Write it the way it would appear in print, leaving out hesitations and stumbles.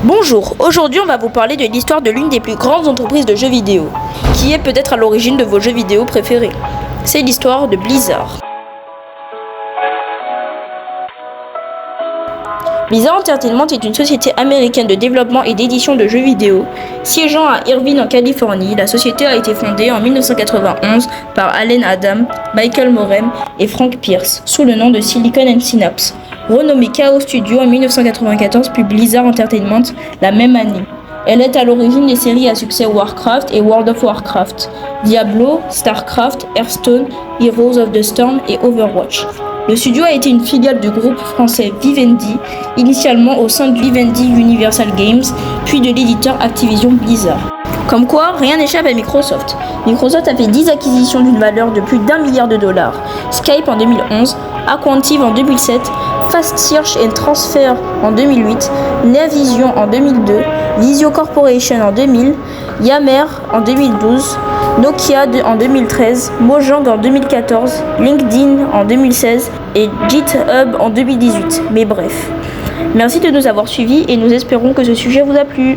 Bonjour, aujourd'hui on va vous parler de l'histoire de l'une des plus grandes entreprises de jeux vidéo, qui est peut-être à l'origine de vos jeux vidéo préférés. C'est l'histoire de Blizzard. Blizzard Entertainment est une société américaine de développement et d'édition de jeux vidéo. Siégeant à Irvine en Californie, la société a été fondée en 1991 par Allen Adam, Michael Morem et Frank Pierce, sous le nom de Silicon & Synapse. Renommée Chaos Studio en 1994 puis Blizzard Entertainment la même année. Elle est à l'origine des séries à succès Warcraft et World of Warcraft, Diablo, Starcraft, Hearthstone, Heroes of the Storm et Overwatch. Le studio a été une filiale du groupe français Vivendi, initialement au sein du Vivendi Universal Games, puis de l'éditeur Activision Blizzard. Comme quoi, rien n'échappe à Microsoft. Microsoft a fait 10 acquisitions d'une valeur de plus d'1 milliard de dollars. Skype en 2011, Aquantive en 2007, Fast Search and Transfer en 2008, Navision en 2002, Visio Corporation en 2000, Yammer en 2012, Nokia en 2013, Mojang en 2014, LinkedIn en 2016 et GitHub en 2018. Mais bref. Merci de nous avoir suivis et nous espérons que ce sujet vous a plu.